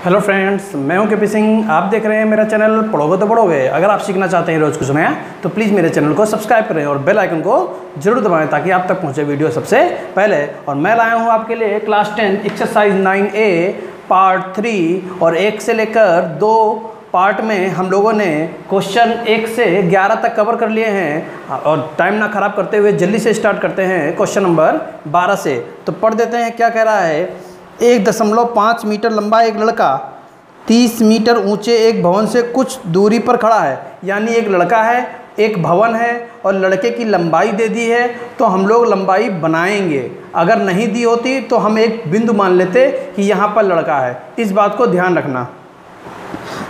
Hello friends, मैं हूं KP Singh. आप देख रहे हैं मेरा चैनल पढ़ोगे तो पढ़ोगे। अगर आप सीखना चाहते हैं रोज़ कुछ नया तो प्लीज़ मेरे चैनल को सब्सक्राइब करें और बेल आइकन को जरूर दबाएं ताकि आप तक पहुंचे वीडियो सबसे पहले। और मैं लाया हूं आपके लिए क्लास 10 एक्सरसाइज 9A पार्ट 3 और 1 से लेकर 2 पार्ट में हम लोगों ने क्वेश्चन 1 से 11 तक कवर कर लिए हैं। और टाइम ना ख़राब करते हुए जल्दी से स्टार्ट करते हैं क्वेश्चन नंबर 12 से। तो पढ़ देते हैं क्या कह रहा है। 1.5 मीटर लंबा एक लड़का 30 मीटर ऊंचे एक भवन से कुछ दूरी पर खड़ा है। यानी एक लड़का है, एक भवन है और लड़के की लंबाई दे दी है, तो हम लोग लंबाई बनाएंगे। अगर नहीं दी होती तो हम एक बिंदु मान लेते कि यहाँ पर लड़का है। इस बात को ध्यान रखना।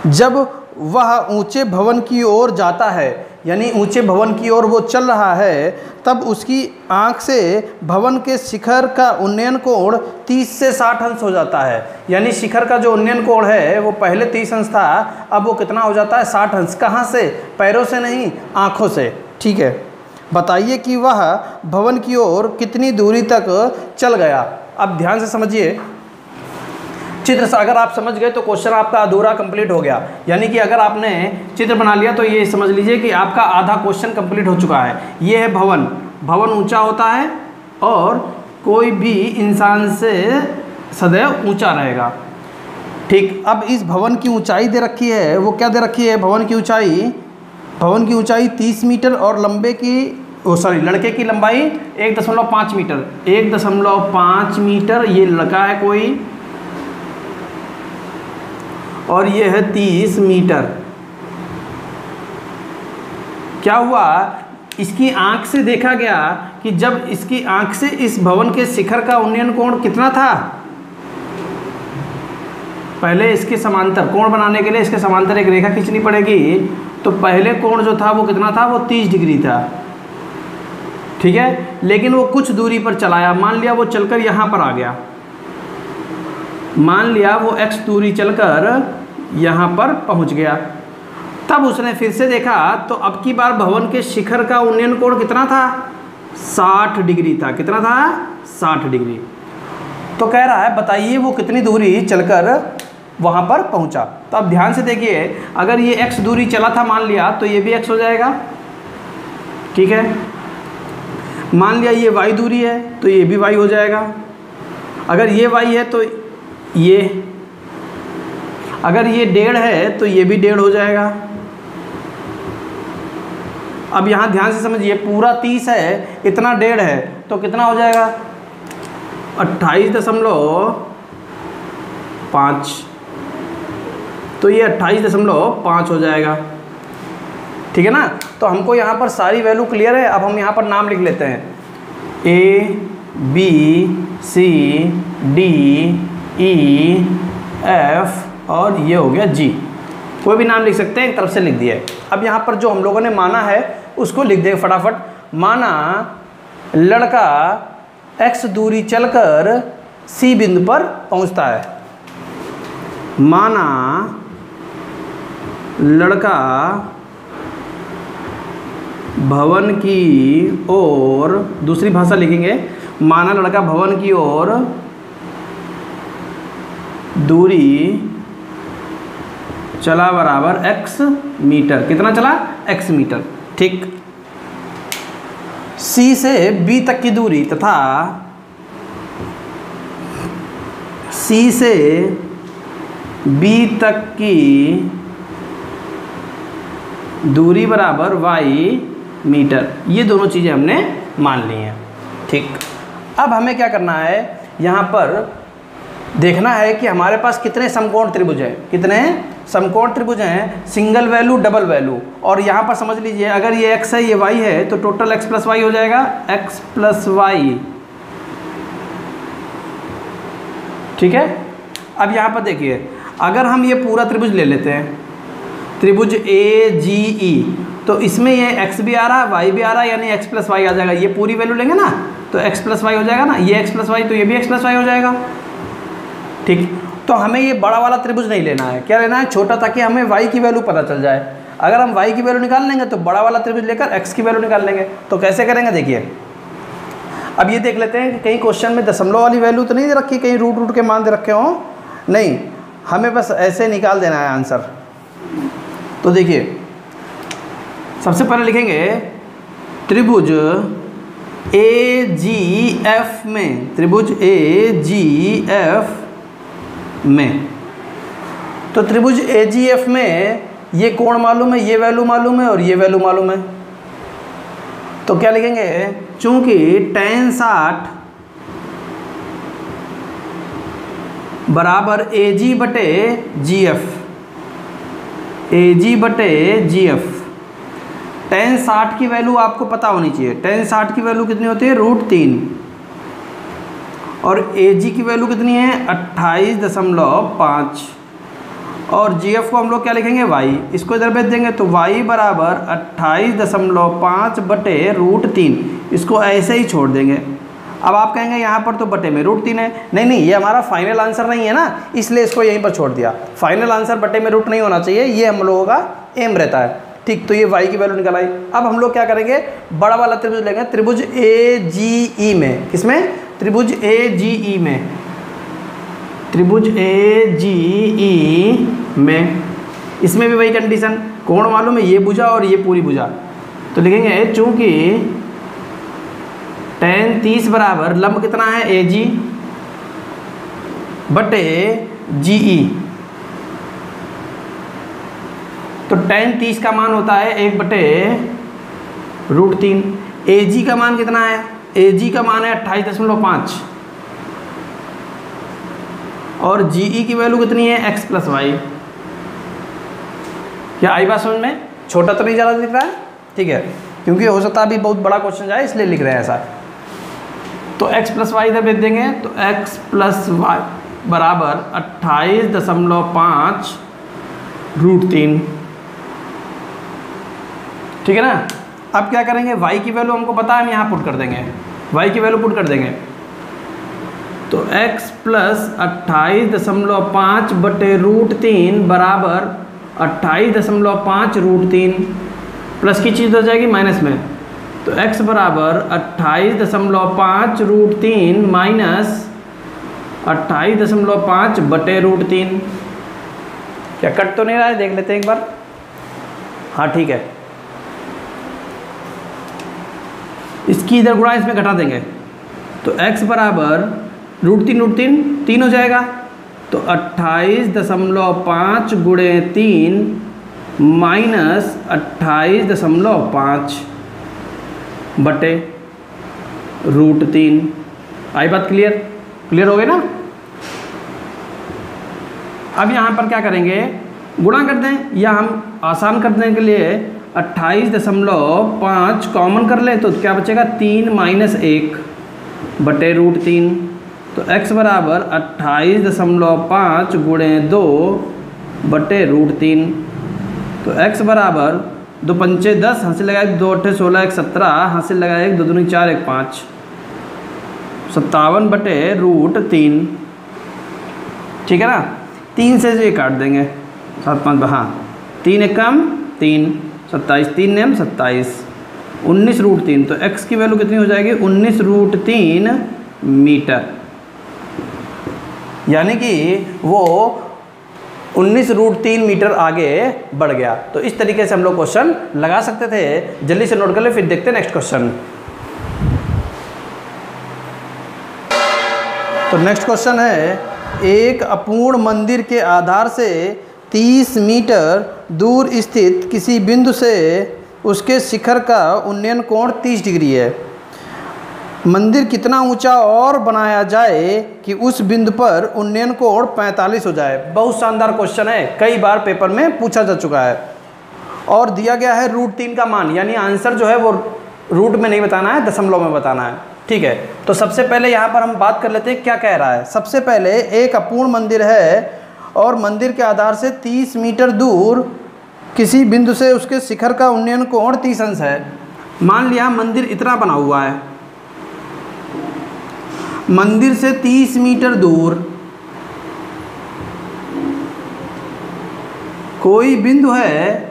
जब वह ऊंचे भवन की ओर जाता है, यानी ऊंचे भवन की ओर वो चल रहा है, तब उसकी आंख से भवन के शिखर का उन्नयन कोण 30 से 60 अंश हो जाता है। यानी शिखर का जो उन्नयन कोण है वो पहले 30 अंश था, अब वो कितना हो जाता है? 60 अंश। कहाँ से? पैरों से नहीं, आँखों से। ठीक है, बताइए कि वह भवन की ओर कितनी दूरी तक चल गया। अब ध्यान से समझिए चित्र से। अगर आप समझ गए तो क्वेश्चन आपका अधूरा कंप्लीट हो गया। यानी कि अगर आपने चित्र बना लिया तो ये समझ लीजिए कि आपका आधा क्वेश्चन कंप्लीट हो चुका है। ये है भवन। भवन ऊंचा होता है और कोई भी इंसान से सदैव ऊंचा रहेगा। ठीक, अब इस भवन की ऊंचाई दे रखी है। वो क्या दे रखी है? भवन की ऊंचाई। भवन की ऊंचाई 30 मीटर और लड़के की लंबाई 1.5 मीटर। 1.5 मीटर ये लड़का है कोई, और ये है 30 मीटर। क्या हुआ? इसकी आंख से देखा गया कि जब इसकी आंख से इस भवन के शिखर का उन्नयन कोण कितना था? पहले इसके समांतर कोण बनाने के लिए इसके समांतर एक रेखा खींचनी पड़ेगी। तो पहले कोण जो था वो कितना था? वो 30 डिग्री था। ठीक है, लेकिन वो कुछ दूरी पर चलाया। मान लिया वो चलकर यहाँ पर आ गया। मान लिया वो x दूरी चलकर यहाँ पर पहुँच गया। तब उसने फिर से देखा तो अब की बार भवन के शिखर का उन्नयन कोण कितना था? 60 डिग्री था। कितना था? 60 डिग्री। तो कह रहा है बताइए वो कितनी दूरी चलकर वहाँ पर पहुँचा। तो अब ध्यान से देखिए, अगर ये x दूरी चला था मान लिया तो ये भी x हो जाएगा। ठीक है, मान लिया ये y दूरी है तो ये भी y हो जाएगा। अगर ये y है तो ये, अगर ये 1.5 है तो ये भी 1.5 हो जाएगा। अब यहाँ ध्यान से समझिए, पूरा 30 है, इतना 1.5 है तो कितना हो जाएगा? 28.5। तो ये 28.5 हो जाएगा। ठीक है ना। तो हमको यहाँ पर सारी वैल्यू क्लियर है। अब हम यहाँ पर नाम लिख लेते हैं A B C D E F और ये हो गया G। कोई भी नाम लिख सकते हैं, एक तरफ से लिख दिया है। अब यहाँ पर जो हम लोगों ने माना है उसको लिख दें फटाफट। माना लड़का x दूरी चलकर C बिंदु पर पहुँचता है। माना लड़का भवन की ओर, दूसरी भाषा लिखेंगे, माना लड़का भवन की ओर दूरी चला बराबर x मीटर। कितना चला? x metre. ठीक, C से B तक की दूरी तथा C से B तक की दूरी बराबर y मीटर। ये दोनों चीज़ें हमने मान ली हैं। ठीक, अब हमें क्या करना है? यहाँ पर देखना है कि हमारे पास कितने समकोण त्रिभुज हैं। कितने समकोण त्रिभुज हैं? Single value, double value. और यहाँ पर समझ लीजिए, अगर ये x है ये y है तो टोटल x प्लस y हो जाएगा। x plus y। ठीक है, अब यहाँ पर देखिए, अगर हम ये पूरा त्रिभुज ले लेते हैं, त्रिभुज AGE, तो इसमें ये x भी आ रहा है, y भी आ रहा है, यानी x प्लस y आ जाएगा। ये पूरी वैल्यू लेंगे ना तो x प्लस y हो जाएगा ना। ये x प्लस y तो ये भी x प्लस y हो जाएगा। ठीक, तो हमें ये बड़ा वाला त्रिभुज नहीं लेना है। क्या लेना है? छोटा, ताकि हमें y की वैल्यू पता चल जाए। अगर हम y की वैल्यू निकाल लेंगे तो बड़ा वाला त्रिभुज लेकर x की वैल्यू निकाल लेंगे। तो कैसे करेंगे देखिए, अब ये देख लेते हैं कि कहीं क्वेश्चन में दशमलव वाली वैल्यू तो नहीं दे रखी, कहीं रूट के मान दे रखे हों। नहीं, हमें बस ऐसे निकाल देना है आंसर। तो देखिए सबसे पहले लिखेंगे त्रिभुज AGF में, त्रिभुज AGF में, तो त्रिभुज AGF में ये कोण मालूम है, ये वैल्यू मालूम है और ये वैल्यू मालूम है। तो क्या लिखेंगे, चूंकि tan 60 बराबर AG बटे GF, AG बटे GF, tan 60 की वैल्यू आपको पता होनी चाहिए। tan 60 की वैल्यू कितनी होती है, √3, और AG की वैल्यू कितनी है, 28.5, और GF को हम लोग क्या लिखेंगे, y। इसको इधर भेज देंगे तो y बराबर 28.5 बटे √3, इसको ऐसे ही छोड़ देंगे। अब आप कहेंगे यहाँ पर तो बटे में √3 है, नहीं ये हमारा फाइनल आंसर नहीं है ना, इसलिए इसको यहीं पर छोड़ दिया। फाइनल आंसर बटे में रूट नहीं होना चाहिए, ये हम लोगों का एम रहता है। ठीक, तो ये y की वैल्यू निकल आई। अब हम लोग क्या करेंगे, बड़ा वाला त्रिभुज लेंगे, त्रिभुज AGE में। किसमें, त्रिभुज AGE में, त्रिभुज AGE में। इसमें भी वही कंडीशन, कोण मालूम है, ये भुजा और ये पूरी भुजा। तो लिखेंगे चूंकि tan 30 बराबर लंब कितना है, AG बटे GE, तो tan 30 का मान होता है 1 बटे √3। AG का मान कितना है, AG का मान है 28.5, और GE की वैल्यू कितनी है, x + y। क्या आई बात समझ में, छोटा तो नहीं ज़्यादा दिख रहा है, ठीक है, क्योंकि हो सकता है अभी बहुत बड़ा क्वेश्चन जाए इसलिए लिख रहे हैं ऐसा। तो x + y इधर भेज देंगे, तो x + y बराबर 28.5 √3, ठीक है ना। अब क्या करेंगे, y की वैल्यू हमको पता है, हम यहाँ पुट कर देंगे, y की वैल्यू पुट कर देंगे। तो x + 28.5 बटे √3 बराबर 28.5 √3, प्लस की चीज़ हो जाएगी माइनस में, तो x बराबर 28.5 √3 माइनस 28.5 बटे √3। क्या कट तो नहीं रहा है, देख लेते हैं एक बार। हाँ ठीक है, इसकी इधर गुणा इसमें घटा देंगे, तो x बराबर √3 3 हो जाएगा, तो 28.5 गुणे 3 माइनस 28.5 बटे √3। आई बात क्लियर, क्लियर हो गई ना। अब यहाँ पर क्या करेंगे, गुणा कर दें, या हम आसान करने के लिए 28.5 कॉमन कर लें, तो क्या बचेगा, 3 माइनस 1 बटे √3। तो x बराबर 28.5 गुणे 2 बटे √3। तो x बराबर 2 पंचे 10, हासिल लगाए 2 अट्ठे 16, 1 17, हासिल लगाए 1 2 दूनी 4, 1 5, 57 बटे √3, ठीक है ना। 3 से ये काट देंगे, 7 5, हाँ 3 1 कम 3, 27, 3 नेम 27, 19 √3। तो x की वैल्यू कितनी हो जाएगी, 19 √3 मीटर, यानी कि वो 19 √3 मीटर आगे बढ़ गया। तो इस तरीके से हम लोग क्वेश्चन लगा सकते थे। जल्दी से नोट कर ले, फिर देखते हैं नेक्स्ट क्वेश्चन। तो नेक्स्ट क्वेश्चन है, एक अपूर्ण मंदिर के आधार से 30 मीटर दूर स्थित किसी बिंदु से उसके शिखर का उन्नयन कोण 30 डिग्री है। मंदिर कितना ऊंचा और बनाया जाए कि उस बिंदु पर उन्नयन कोण 45 हो जाए। बहुत शानदार क्वेश्चन है, कई बार पेपर में पूछा जा चुका है, और दिया गया है √3 का मान, यानी आंसर जो है वो रूट में नहीं बताना है, दशमलव में बताना है, ठीक है। तो सबसे पहले यहाँ पर हम बात कर लेते हैं क्या कह रहा है। सबसे पहले एक अपूर्ण मंदिर है और मंदिर के आधार से 30 मीटर दूर किसी बिंदु से उसके शिखर का उन्नयन कोण 30 अंश है। मान लिया मंदिर इतना बना हुआ है, मंदिर से 30 मीटर दूर कोई बिंदु है,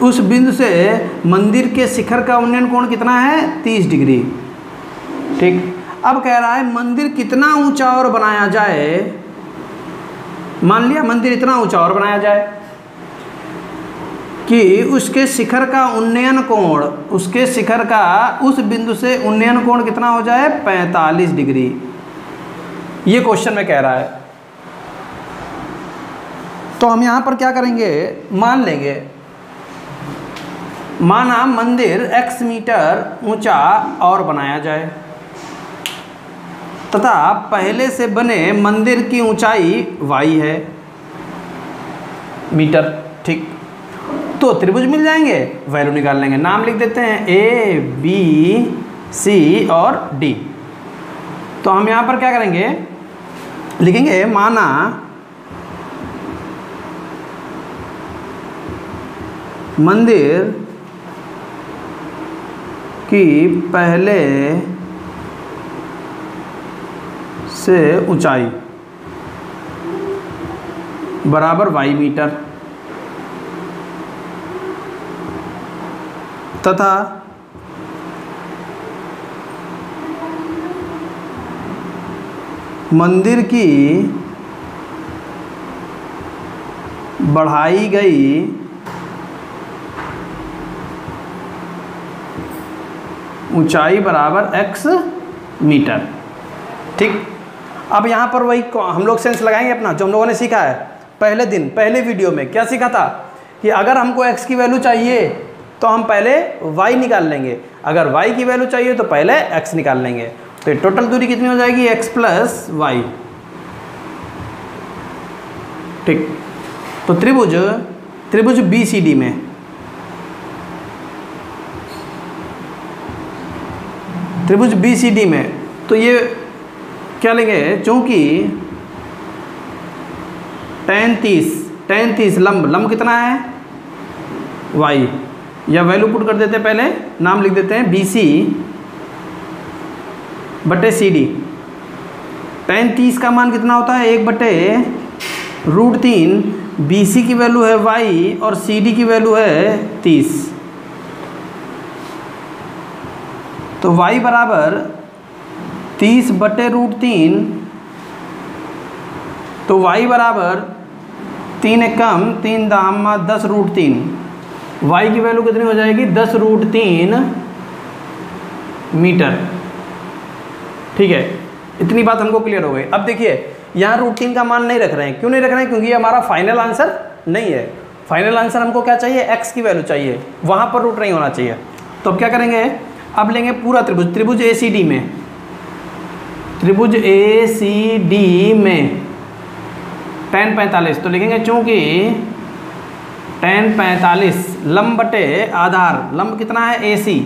उस बिंदु से मंदिर के शिखर का उन्नयन कोण कितना है, 30 डिग्री, ठीक। अब कह रहा है मंदिर कितना ऊंचा और बनाया जाए। मान लिया मंदिर इतना ऊंचा और बनाया जाए कि उसके शिखर का उन्नयन कोण, उसके शिखर का उस बिंदु से उन्नयन कोण कितना हो जाए 45 डिग्री। ये क्वेश्चन में कह रहा है। तो हम यहाँ पर क्या करेंगे, मान लेंगे, माना मंदिर x मीटर ऊंचा और बनाया जाए तथा पहले से बने मंदिर की ऊंचाई y है मीटर। ठीक, तो त्रिभुज मिल जाएंगे, वैल्यू निकाल लेंगे। नाम लिख देते हैं A, B, C और D। तो हम यहाँ पर क्या करेंगे, लिखेंगे माना मंदिर की पहले से ऊंचाई बराबर y मीटर तथा मंदिर की बढ़ाई गई ऊंचाई बराबर x मीटर। ठीक, अब यहाँ पर वही हम लोग सेंस लगाएंगे अपना, जो हम लोगों ने सीखा है पहले दिन, पहले वीडियो में क्या सीखा था कि अगर हमको x की वैल्यू चाहिए तो हम पहले y निकाल लेंगे, अगर y की वैल्यू चाहिए तो पहले x निकाल लेंगे। तो ये टोटल दूरी कितनी हो जाएगी, x प्लस वाई। ठीक, तो त्रिभुज BCD में त्रिभुज BCD में तो ये क्या लेंगे, चूंकि tan 30 लंब कितना है y, या वैल्यू पुट कर देते हैं, पहले नाम लिख देते हैं BC बटे CD। tan 30 का मान कितना होता है 1/√3। BC की वैल्यू है y और CD की वैल्यू है 30। तो y बराबर 30/√3, तो y बराबर 3 एकम 3 दामा 10√3। y की वैल्यू कितनी हो जाएगी 10√3 मीटर। ठीक है, इतनी बात हमको क्लियर हो गई। अब देखिए यहाँ √3 का मान नहीं रख रहे हैं, क्यों नहीं रख रहे हैं, क्योंकि ये हमारा फाइनल आंसर नहीं है। फाइनल आंसर हमको क्या चाहिए, x की वैल्यू चाहिए, वहाँ पर रूट नहीं होना चाहिए। तो अब क्या करेंगे, अब लेंगे पूरा त्रिभुज ACD में, त्रिभुज ACD में tan 45, तो लिखेंगे चूंकि tan 45 लंब बटे आधार, लंब कितना है AC,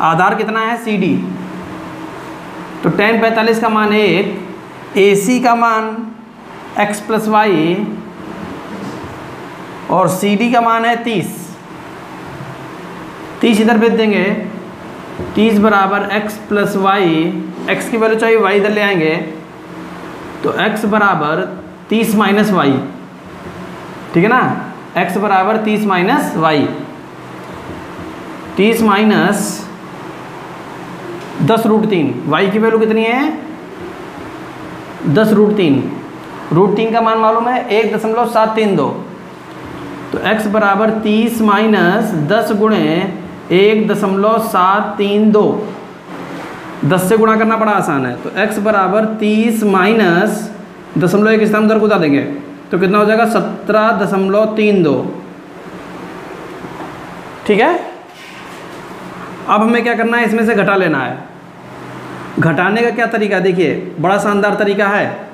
आधार कितना है CD, तो tan 45 का मान 1, AC का मान x प्लस वाई और CD का मान है 30 इधर भेज देंगे, 30 बराबर x प्लस वाई, x की वैल्यू चाहिए y इधर ले आएंगे, तो x बराबर 30 माइनस वाई। ठीक है ना, x बराबर 30 माइनस वाई, 30 माइनस 10√3, y की वैल्यू कितनी है 10√3, √3 का मान मालूम है 1.732, तो x बराबर 30 माइनस 10 गुणे 1.732, 10 से गुणा करना बड़ा आसान है। तो x बराबर 30 माइनस 0.1 इस तरह को देंगे तो कितना हो जाएगा 17.32। ठीक है, अब हमें क्या करना है, इसमें से घटा लेना है। घटाने का क्या तरीका, देखिए बड़ा शानदार तरीका है।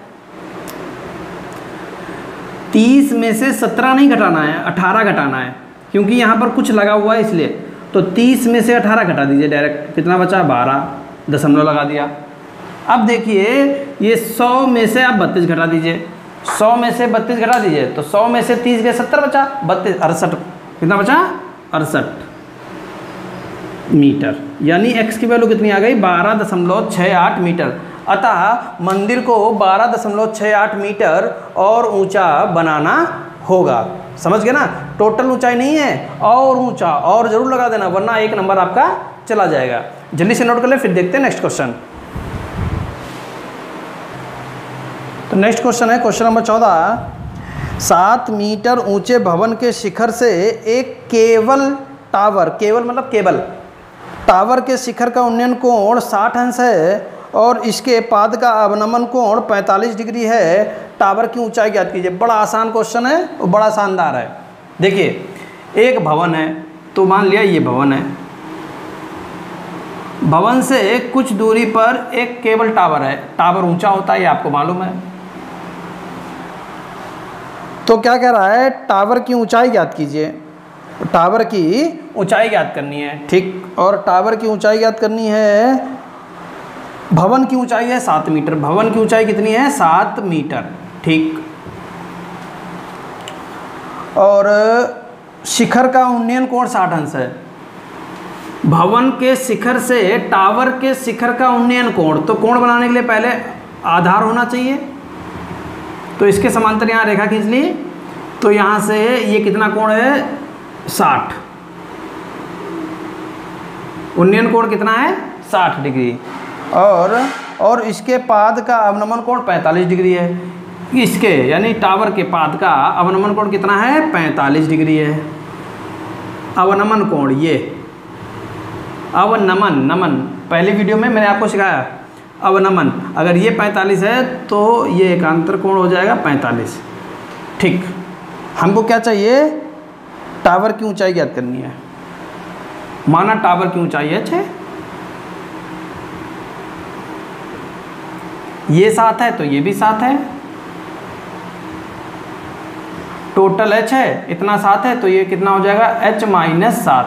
30 में से 17 नहीं घटाना है, 18 घटाना है, क्योंकि यहाँ पर कुछ लगा हुआ है इसलिए। तो 30 में से 18 घटा दीजिए डायरेक्ट, कितना बचा 12, दशमलव लगा दिया। अब देखिए ये 100 में से आप 32 घटा दीजिए, 100 में से 32 घटा दीजिए, तो 100 में से 30 गए 70 बचा, 32 68, कितना बचा 68 मीटर, यानी x की वैल्यू कितनी आ गई 12.68 मीटर। अतः मंदिर को 12.68 मीटर और ऊंचा बनाना होगा। समझ गए ना, टोटल ऊंचाई नहीं है, और ऊंचा और जरूर लगा देना, वरना एक नंबर आपका चला जाएगा। जल्दी से नोट कर ले, फिर देखते हैं नेक्स्ट क्वेश्चन। तो नेक्स्ट क्वेश्चन है क्वेश्चन नंबर 14। 7 मीटर ऊंचे भवन के शिखर से एक केबल टावर, केबल मतलब केबल, टावर के शिखर का उन्नयन कोण 60 अंश है और इसके पाद का अवनमन कोण 45 डिग्री है। टावर की ऊंचाई ज्ञात कीजिए। बड़ा आसान क्वेश्चन है और बड़ा शानदार है। देखिए, एक भवन है, तो मान लिया ये भवन है, भवन से कुछ दूरी पर एक केबल टावर है। टावर ऊंचा होता है, ये आपको मालूम है। तो क्या कह रहा है, टावर की ऊंचाई ज्ञात कीजिए। टावर की ऊंचाई ज्ञात करनी है, ठीक। और टावर की ऊंचाई ज्ञात करनी है, भवन की ऊंचाई है 7 मीटर। भवन की ऊंचाई कितनी है? 7 मीटर, ठीक। और शिखर का उन्नयन कोण 60 अंश है। भवन के शिखर से टावर के शिखर का उन्नयन कोण, तो कोण बनाने के लिए पहले आधार होना चाहिए, तो इसके समांतर यहाँ रेखा खींच ली। तो यहाँ से ये कितना कोण है? 60। उन्नयन कोण कितना है? 60 डिग्री। और इसके पाद का अवनमन कोण 45 डिग्री है। इसके यानी टावर के पाद का अवनमन कोण कितना है? 45 डिग्री है। अवनमन कोण, ये अवनमन, नमन पहले वीडियो में मैंने आपको सिखाया, अवनमन। अगर ये 45 है तो ये एकांतर कोण हो जाएगा 45, ठीक। हमको क्या चाहिए? टावर की ऊंचाई ज्ञात करनी है। माना टावर की ऊंचाई है 6, ये 7 है तो ये भी 7 है, टोटल h है इतना 7 है, तो ये कितना हो जाएगा? h-7।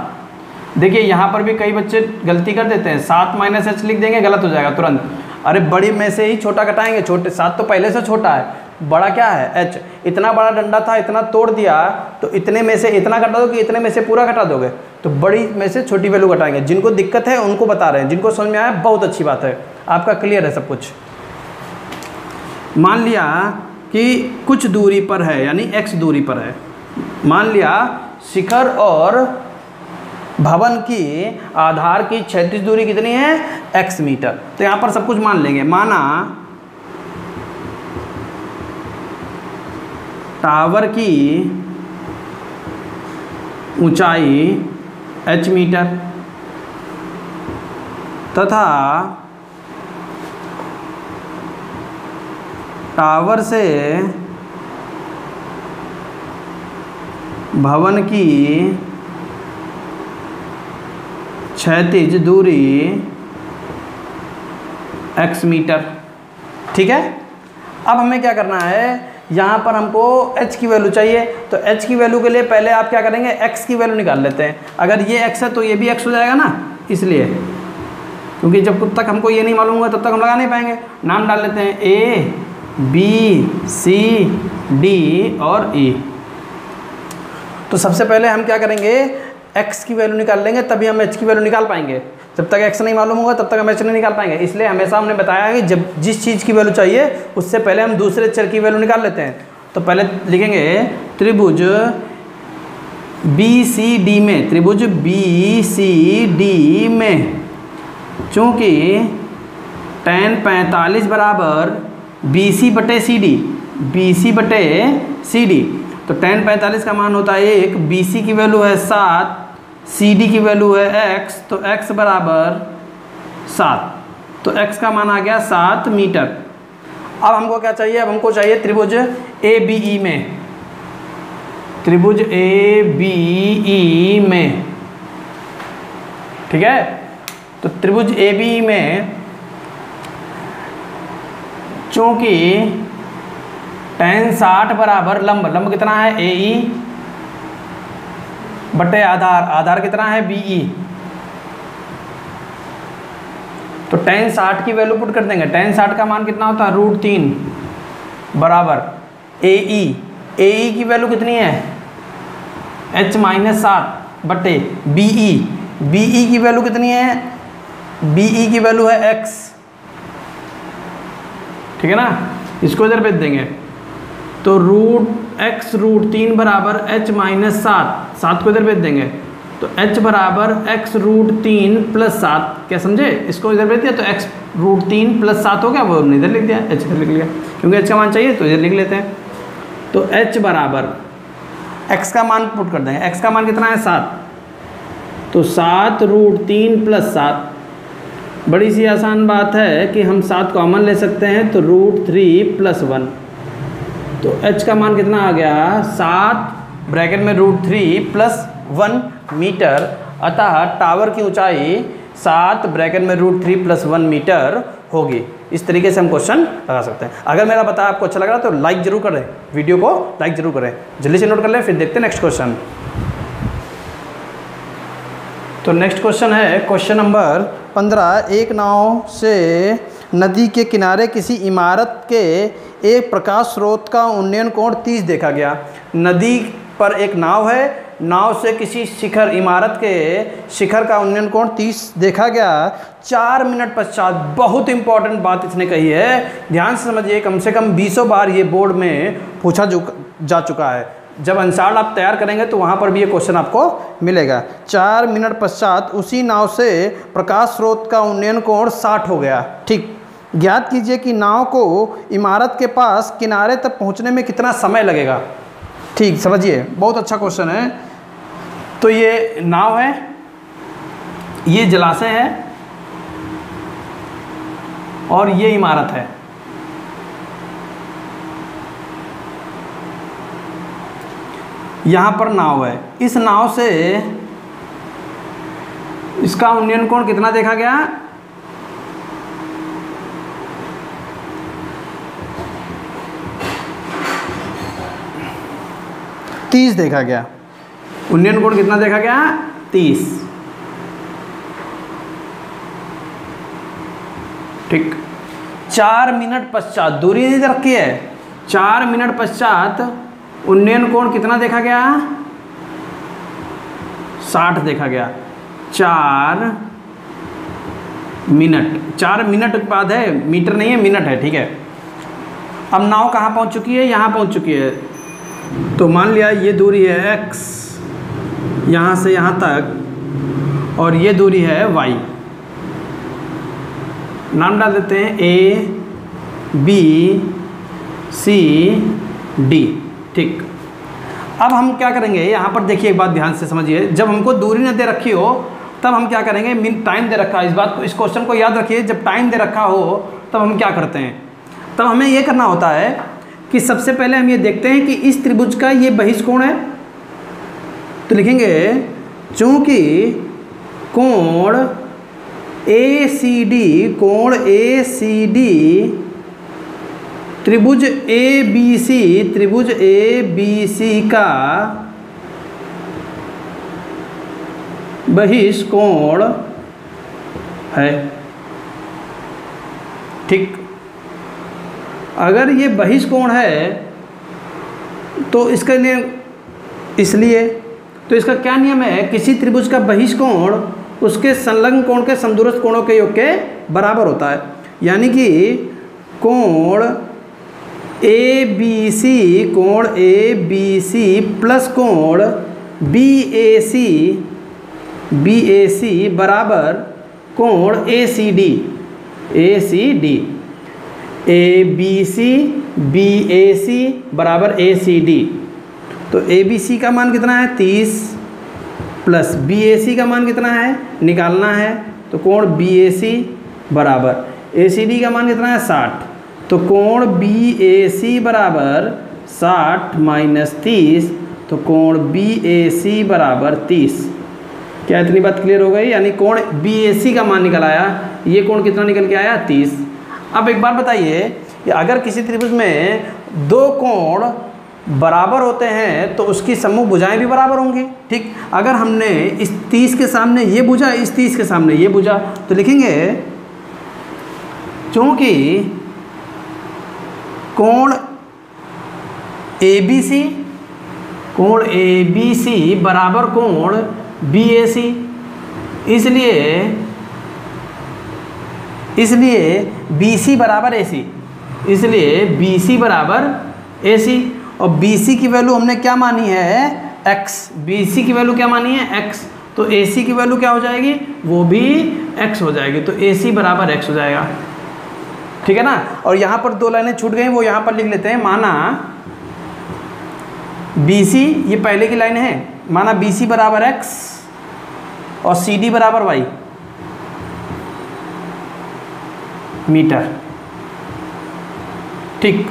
देखिए यहाँ पर भी कई बच्चे गलती कर देते हैं, 7 - h लिख देंगे, गलत हो जाएगा तुरंत। अरे बड़ी में से ही छोटा घटाएंगे, छोटे 7 तो पहले से छोटा है, बड़ा क्या है? h। इतना बड़ा डंडा था, इतना तोड़ दिया, तो इतने में से इतना घटा दोगे, इतने में से पूरा घटा दोगे, तो बड़ी में से छोटी वैल्यू घटाएंगे। जिनको दिक्कत है उनको बता रहे हैं, जिनको समझ में आया बहुत अच्छी बात है, आपका क्लियर है सब कुछ। मान लिया कि कुछ दूरी पर है, यानी x दूरी पर है। मान लिया शिखर और भवन की आधार की क्षैतिज दूरी कितनी है? x metre. तो यहाँ पर सब कुछ मान लेंगे। माना टावर की ऊंचाई h मीटर तथा टावर से भवन की क्षैतिज दूरी x मीटर, ठीक है। अब हमें क्या करना है, यहाँ पर हमको h की वैल्यू चाहिए, तो h की वैल्यू के लिए पहले आप क्या करेंगे? x की वैल्यू निकाल लेते हैं। अगर ये x है तो ये भी x हो जाएगा ना, इसलिए, क्योंकि जब तक हमको ये नहीं मालूम होगा तब तक हम लगा नहीं पाएंगे। नाम डाल लेते हैं A, B, C, D और E। तो सबसे पहले हम क्या करेंगे? x की वैल्यू निकाल लेंगे, तभी हम h की वैल्यू निकाल पाएंगे। जब तक x नहीं मालूम होगा तब तक हम h नहीं निकाल पाएंगे। इसलिए हमेशा हमने बताया है कि जब जिस चीज़ की वैल्यू चाहिए उससे पहले हम दूसरे चर की वैल्यू निकाल लेते हैं। तो पहले लिखेंगे त्रिभुज BCD में, त्रिभुज BCD में चूँकि tan 45 बराबर BC/CD, BC/CD, तो tan 45 का मान होता है 1, BC की वैल्यू है 7, CD की वैल्यू है x, तो x बराबर 7, तो x का मान आ गया 7 मीटर। अब हमको क्या चाहिए? अब हमको चाहिए त्रिभुज ABE में, त्रिभुज ABE में, ठीक है। तो त्रिभुज ABE में चूँकि tan 60 बराबर लंब, लंब कितना है? AE बटे आधार, आधार कितना है? BE। तो tan 60 की वैल्यू पुट कर देंगे। tan 60 का मान कितना होता है? √3 बराबर AE। AE की वैल्यू कितनी है? h-7 बटे BE। BE की वैल्यू कितनी है? BE की वैल्यू है x, ठीक है ना। इसको इधर भेज देंगे, तो √x √3 बराबर h-7, 7 को इधर भेज देंगे, तो h बराबर x√3 + 7, क्या समझे? इसको इधर भेज दिया तो x√3 + 7 हो गया, वो हमने इधर लिख दिया, h इधर लिख लिया, क्योंकि h का मान चाहिए तो इधर लिख लेते हैं। तो h बराबर x का मान पुट कर देंगे, x का मान कितना है 7, तो 7√3 + 7। बड़ी सी आसान बात है कि हम 7 कॉमन ले सकते हैं, तो √3 + 1, तो h का मान कितना आ गया 7 ब्रैकेट में √3 + 1 मीटर। अतः टावर की ऊंचाई 7 ब्रैकेट में √3 + 1 मीटर होगी। इस तरीके से हम क्वेश्चन लगा सकते हैं। अगर मेरा बताया आपको अच्छा लग रहा है तो लाइक जरूर करें, वीडियो को लाइक जरूर करें। जल्दी से नोट कर लें, फिर देखते हैं नेक्स्ट क्वेश्चन। तो नेक्स्ट क्वेश्चन है क्वेश्चन नंबर 15। एक नाव से नदी के किनारे किसी इमारत के एक प्रकाश स्रोत का उन्नयन कोण 30 देखा गया। नदी पर एक नाव है, नाव से किसी शिखर इमारत के शिखर का उन्नयन कोण 30 देखा गया। 4 मिनट पश्चात, बहुत इंपॉर्टेंट बात इसने कही है, ध्यान से समझिए, कम से कम 20 बार ये बोर्ड में पूछा जा चुका है। जब अंसार आप तैयार करेंगे तो वहाँ पर भी ये क्वेश्चन आपको मिलेगा। 4 मिनट पश्चात उसी नाव से प्रकाश स्रोत का उन्नयन कोण 60 हो गया। ठीक, ज्ञात कीजिए कि नाव को इमारत के पास किनारे तक पहुँचने में कितना समय लगेगा। ठीक, समझिए, बहुत अच्छा क्वेश्चन है। तो ये नाव है, ये जलाशय है और ये इमारत है। यहाँ पर नाव है, इस नाव से इसका उन्नयन कोण कितना देखा गया 30 देखा गया। उन्नयन कोण कितना देखा गया 30। ठीक, 4 मिनट पश्चात, दूरी नहीं रखी है, 4 मिनट पश्चात उन्नयन कोण कितना देखा गया 60 देखा गया। 4 मिनट बाद है, मीटर नहीं है, मिनट है। ठीक है, अब नाव कहाँ पहुँच चुकी है, यहाँ पहुँच चुकी है। तो मान लिया ये दूरी है x, यहाँ से यहाँ तक, और ये दूरी है y। नाम डाल देते हैं A B C D। ठीक, अब हम क्या करेंगे, यहाँ पर देखिए, एक बात ध्यान से समझिए, जब हमको दूरी न दे रखी हो तब हम क्या करेंगे, टाइम दे रखा है, इस क्वेश्चन को याद रखिए, जब टाइम दे रखा हो तब हम क्या करते हैं, तब हमें ये करना होता है कि सबसे पहले हम ये देखते हैं कि इस त्रिभुज का ये बहिष कोण है। तो लिखेंगे चूंकि कोण ACD त्रिभुज ABC का बहिष कोण है। ठीक, अगर ये बहिष कोण है तो इसके लिए, इसलिए तो इसका क्या नियम है, किसी त्रिभुज का बहिष कोण उसके संलग्न कोण के समदूरस्थ कोणों के योग के बराबर होता है। यानी कि कोण ABC प्लस कोण BAC बराबर कोण ACD। ABC BAC बराबर ACD। तो ABC का मान कितना है 30 प्लस BAC का मान कितना है निकालना है, तो कोण BAC बराबर ACD का मान कितना है 60, तो कोण BAC बराबर 60 माइनस 30, तो कोण BAC बराबर 30। क्या इतनी बात क्लियर हो गई? यानी कोण BAC का मान निकल आया, ये कोण कितना निकल के आया 30। अब एक बात बताइए कि अगर किसी त्रिभुज में दो कोण बराबर होते हैं तो उसकी समूह भुजाएं भी बराबर होंगी। ठीक, अगर हमने इस 30 के सामने ये भुजा, इस 30 के सामने ये भुजा, तो लिखेंगे चूंकि कोण ABC बराबर कोण BAC, इसलिए BC बराबर AC, इसलिए BC बराबर AC। और BC की वैल्यू हमने क्या मानी है x, BC की वैल्यू क्या मानी है x, तो AC की वैल्यू क्या हो जाएगी, वो भी x हो जाएगी। तो AC बराबर x हो जाएगा, ठीक है ना। और यहाँ पर 2 लाइनें छूट गई, वो यहाँ पर लिख लेते हैं। माना BC, ये पहले की लाइन है, माना BC बराबर x और CD बराबर y मीटर, ठीक।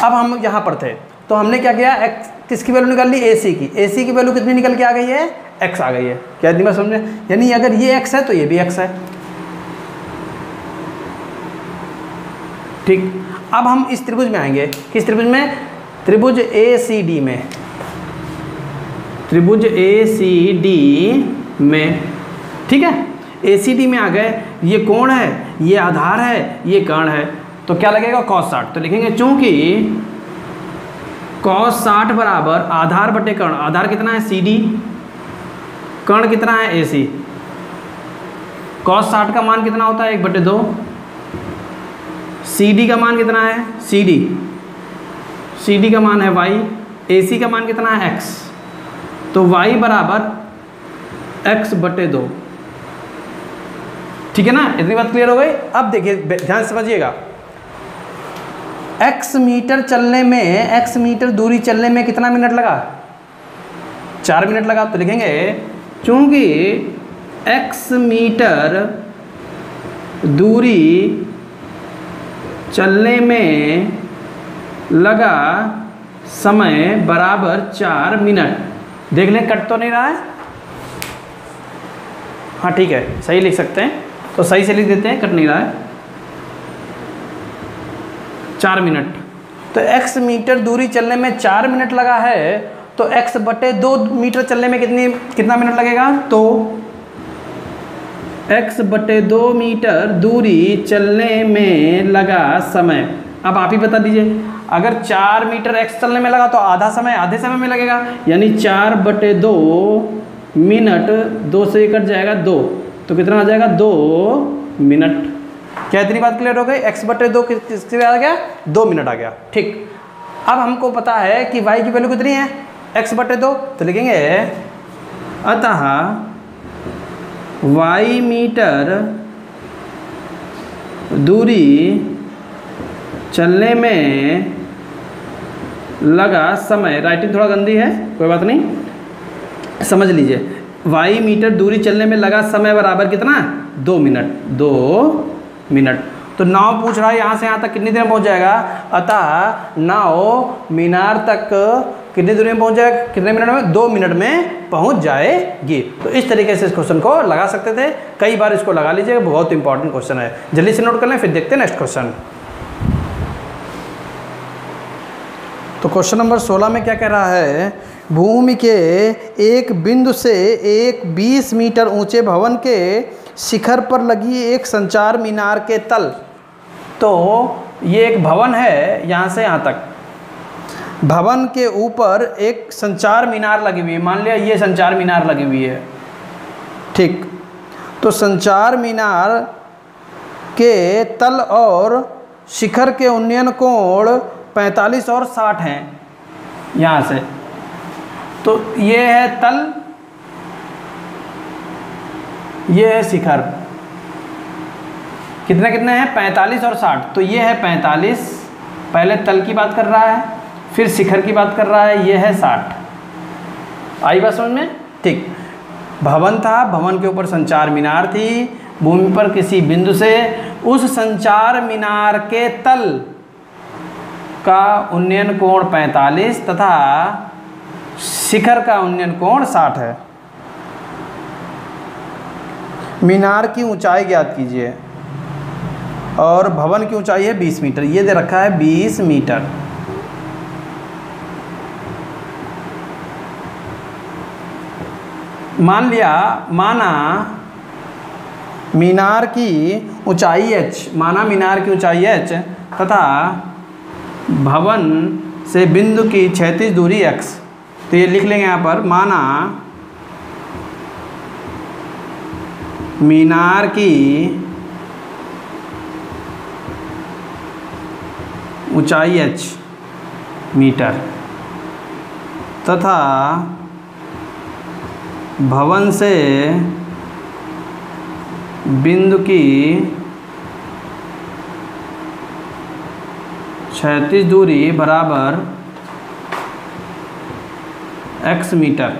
अब हम यहाँ पर थे तो हमने क्या किया, x किसकी वैल्यू निकाल ली, AC की। AC की वैल्यू कितनी निकल के आ गई है, x आ गई है। क्या दिमाग समझे, यानी अगर ये x है तो ये भी x है, ठीक। अब हम इस त्रिभुज में आएंगे, किस त्रिभुज में, त्रिभुज ACD में, त्रिभुज ACD में, ठीक है। ACD में आ गए, ये कोण है, ये आधार है, ये कर्ण है, तो क्या लगेगा, cos 60। तो लिखेंगे चूंकि cos 60 बराबर आधार बटे कर्ण, आधार कितना है CD, कर्ण कितना है AC, cos 60 का मान कितना होता है 1/2, CD का मान कितना है, CD का मान है y, AC का मान कितना है x, तो y बराबर x/2, ठीक है ना। इतनी बात क्लियर हो गई। अब देखिए ध्यान समझिएगा, x मीटर चलने में, x मीटर दूरी चलने में कितना मिनट लगा, 4 मिनट लगा। तो लिखेंगे चूंकि x मीटर दूरी चलने में लगा समय बराबर 4 मिनट। देख लें कट तो नहीं रहा है, हाँ ठीक है, सही लिख सकते हैं, तो सही से लिख देते हैं, कट नहीं रहा है, 4 मिनट। तो x मीटर दूरी चलने में 4 मिनट लगा है, तो x/2 मीटर चलने में कितना मिनट लगेगा, तो x/2 मीटर दूरी चलने में लगा समय। अब आप ही बता दीजिए, अगर 4 मीटर x चलने में लगा तो आधा समय आधे समय में लगेगा, यानी 4/2 मिनट, 2 से कट जाएगा 2, तो कितना आ जाएगा, 2 मिनट। क्या इतनी बात क्लियर हो गई, x/2 किसके आ गया, 2 मिनट आ गया, ठीक। अब हमको पता है कि y की वैल्यू कितनी है, x/2, तो लिखेंगे अतः y मीटर दूरी चलने में लगा समय, राइटिंग थोड़ा गंदी है, कोई बात नहीं, समझ लीजिए। y मीटर दूरी चलने में लगा समय बराबर कितना, 2 मिनट, 2 मिनट। तो नाव पूछ रहा है यहाँ से यहाँ तक कितनी देर में पहुँच जाएगा, अतः नाव मीनार तक कितनी दूरी में पहुँच जाएगा, कितने मिनट में, 2 मिनट में पहुँच जाएगी। तो इस तरीके से इस क्वेश्चन को लगा सकते थे, कई बार इसको लगा लीजिएगा, बहुत इंपॉर्टेंट क्वेश्चन है। जल्दी से नोट कर लें, फिर देखते हैं नेक्स्ट क्वेश्चन। तो क्वेश्चन नंबर 16 में क्या कह रहा है, भूमि के एक बिंदु से एक 20 मीटर ऊंचे भवन के शिखर पर लगी एक संचार मीनार के तल। तो ये एक भवन है, यहाँ से यहाँ तक, भवन के ऊपर एक संचार मीनार लगी हुई है, मान लिया ये संचार मीनार लगी हुई है, ठीक। तो संचार मीनार के तल और शिखर के उन्नयन कोण 45 और 60 हैं यहाँ से। तो ये है तल, ये है शिखर, कितने कितने हैं, 45 और 60। तो ये है 45, पहले तल की बात कर रहा है, फिर शिखर की बात कर रहा है, ये है 60। आई बात समझ में, ठीक। भवन था, भवन के ऊपर संचार मीनार थी, भूमि पर किसी बिंदु से उस संचार मीनार के तल का उन्नयन कोण 45 तथा शिखर का उन्नयन कोण 60 है। मीनार की ऊंचाई ज्ञात कीजिए, और भवन की ऊंचाई है 20 मीटर, ये दे रखा है 20 मीटर। मान लिया, माना मीनार की ऊंचाई h, माना मीनार की ऊंचाई h तथा भवन से बिंदु की क्षैतिज दूरी x। तो ये लिख लेंगे यहाँ पर, माना मीनार की ऊंचाई h मीटर तथा भवन से बिंदु की क्षैतिज दूरी बराबर x मीटर।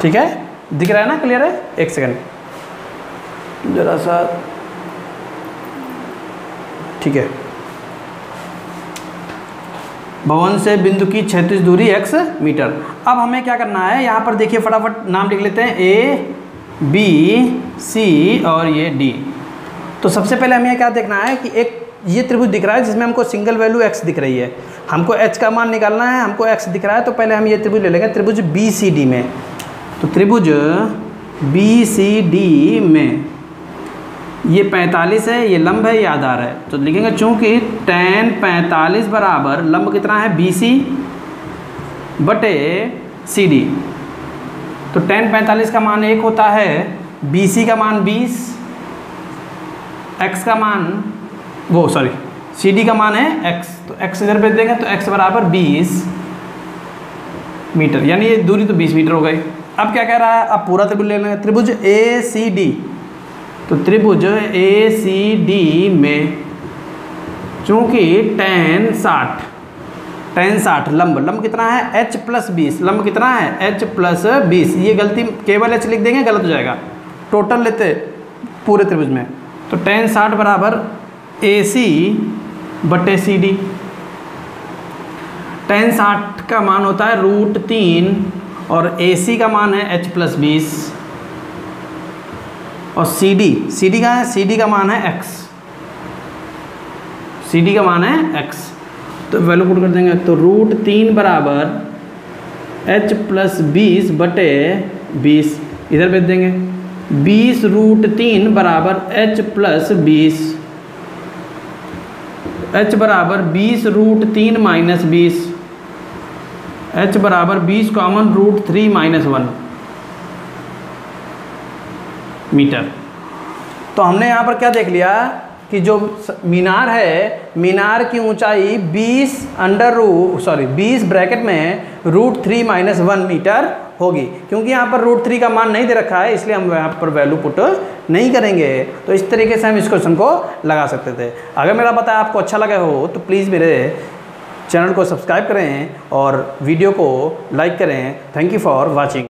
ठीक है, दिख रहा है ना, क्लियर है? एक सेकंड जरा सा, ठीक है। भवन से बिंदु की क्षैतिज दूरी x मीटर। अब हमें क्या करना है, यहाँ पर देखिए फटाफट नाम लिख लेते हैं, A B C और ये D। तो सबसे पहले हमें क्या देखना है कि एक ये त्रिभुज दिख रहा है जिसमें हमको सिंगल वैल्यू x दिख रही है, हमको h का मान निकालना है, हमको x दिख रहा है। तो पहले हम ये त्रिभुज ले लेंगे, त्रिभुज BCD में। तो त्रिभुज BCD में ये 45 है, ये लंब है, ये आधार है। तो लिखेंगे चूंकि tan 45 बराबर लंब कितना है BC बटे CD। तो tan 45 का मान 1 होता है, BC का मान 20, x का मान CD का मान है x। तो x इधर भेज देंगे तो x बराबर 20 मीटर, यानी ये दूरी तो 20 मीटर हो गई। अब क्या कह रहा है, अब पूरा त्रिभुज ले लेंगे, त्रिभुज ACD। तो त्रिभुज ACD में चूंकि tan 60 लंब कितना है h प्लस 20, लंब कितना है h प्लस 20। ये गलती केवल h लिख देंगे, गलत हो जाएगा, टोटल लेते पूरे त्रिभुज में। तो tan 60 बराबर AC बटे CD। tan 60 का मान होता है √3 और AC का मान है h प्लस 20 और CD का है, CD का मान है x, CD का मान है x। तो वैल्यू पुट कर देंगे, तो √3 बराबर h प्लस 20 बटे 20, इधर भेज देंगे। 20 √3 बराबर h प्लस 20, h बराबर 20 √3 माइनस 20, h बराबर 20 कॉमन √3 माइनस 1 मीटर। तो हमने यहाँ पर क्या देख लिया कि जो मीनार है, मीनार की ऊंचाई 20 ब्रैकेट में √3 माइनस 1 मीटर होगी। क्योंकि यहाँ पर √3 का मान नहीं दे रखा है, इसलिए हम यहाँ पर वैल्यू पुट नहीं करेंगे। तो इस तरीके से हम इस क्वेश्चन को लगा सकते थे। अगर मेरा बताया आपको अच्छा लगा हो तो प्लीज़ मेरे चैनल को सब्सक्राइब करें और वीडियो को लाइक करें। Thank you for watching.